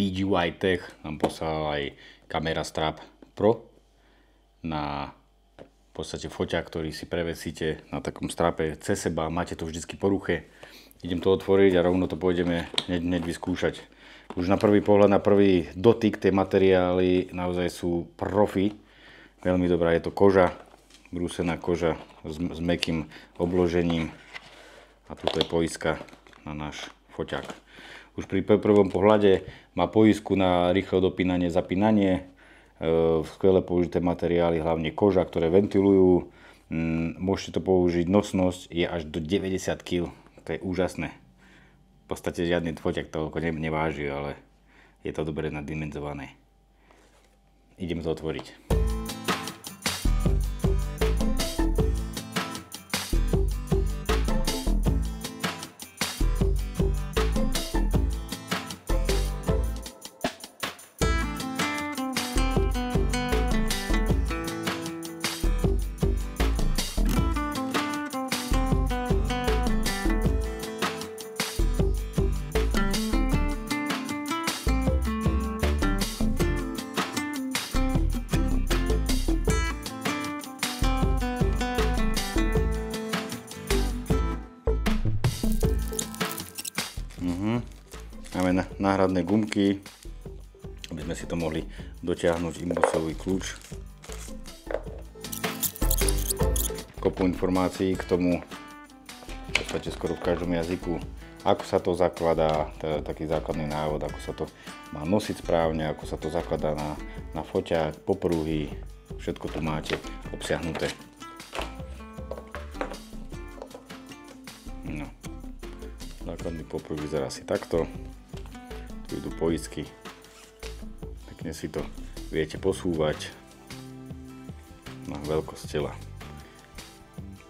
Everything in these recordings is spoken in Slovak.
PGY Tech nám poslal aj Camera Strap Pro na v podstate foťák, ktorý si prevesíte na takom strape cez seba. Máte to vždycky po ruke. Idem to otvoriť a rovno to pôjdeme hneď vyskúšať. Už na prvý pohľad, na prvý dotyk tie materiály naozaj sú profi. Veľmi dobrá, je to koža, brúsená koža s mäkkým obložením. A tuto je poistka na náš foťák. Už pri prvom pohľade má poistku na rýchle dopínanie, zapínanie. Skvelé použité materiály, hlavne koža, ktoré ventilujú. Môžete to použiť, nosnosť je až do 90 kg. To je úžasné. V podstate žiadny foťák toľko neváži, ale je to dobre naddimenzované. Idem to otvoriť. Máme náhradné gumky, aby sme si to mohli dotiahnuť, imbusový kľúč. Kopu informácií k tomu, v podstate skoro v každom jazyku, ako sa to zakladá, taký základný návod, ako sa to má nosiť správne, ako sa to zakladá na foťák, popruhy, všetko tu máte obsiahnuté. No. Základný popruh vyzerá asi takto. Tu idú poistky. Pekne si to viete posúvať na veľkosť tela.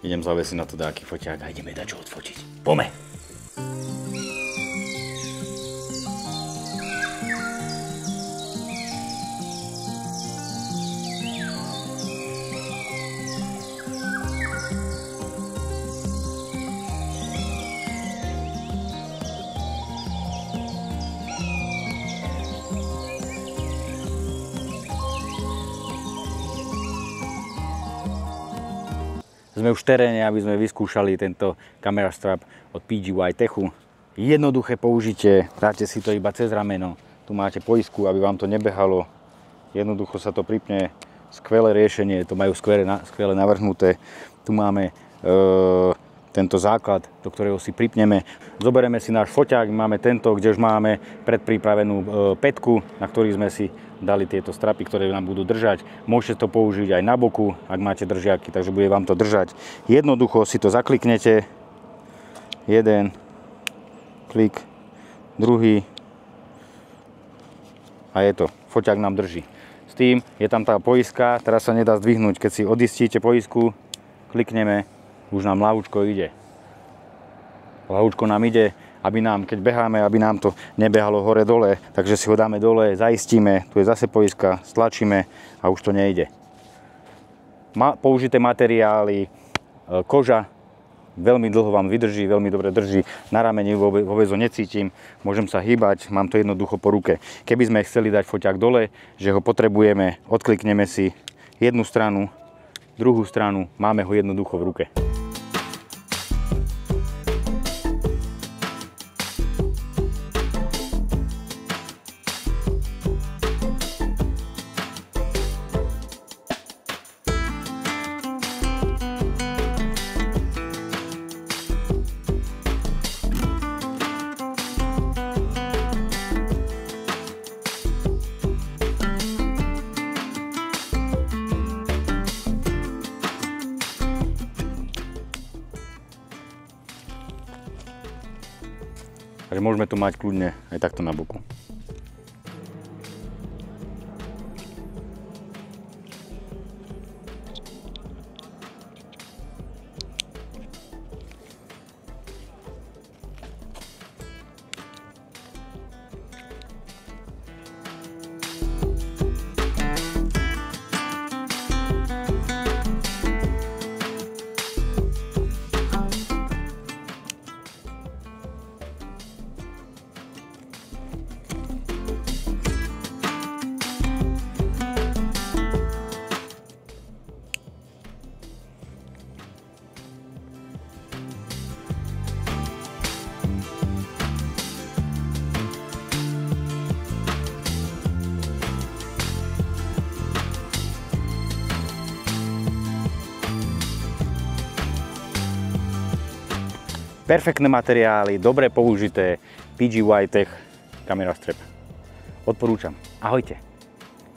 Idem zavesiť na to dáky foťák a ideme dať čo odfotiť. Poďme! Sme už v teréne, aby sme vyskúšali tento Camera Strap od PGY Techu. Jednoduché použitie, dáte si to iba cez rameno. Tu máte poistku, aby vám to nebehalo. Jednoducho sa to pripne. Skvelé riešenie, to majú skvelé navrhnuté. Tu máme tento základ, do ktorého si pripneme. Zoberieme si náš foťák, máme tento, kde už máme predpripravenú pätku, na ktorý sme si dali tieto strapy, ktoré nám budú držať. Môžete to použiť aj na boku, ak máte držiaky, takže bude vám to držať. Jednoducho si to zakliknete. Jeden klik, druhý a je to. Foťák nám drží. S tým je tam tá poistka, teraz sa nedá zdvihnúť. Keď si odistíte poistku, klikneme, už nám ľahúčko ide. Ľahúčko nám ide, aby nám, keď beháme, aby nám to nebehalo hore-dole, takže si ho dáme dole, zaistíme, tu je zase poistka, stlačíme a už to nejde. Použité materiály, koža, veľmi dlho vám vydrží, veľmi dobre drží, na rameni vôbec ho necítim, môžem sa hýbať, mám to jednoducho po ruke. Keby sme chceli dať foťák dole, že ho potrebujeme, odklikneme si jednu stranu, druhú stranu, máme ho jednoducho v ruke. Takže môžeme to mať kľudne aj takto na boku. Perfektné materiály, dobre použité, PGY Tech Camera Strap. Odporúčam. Ahojte.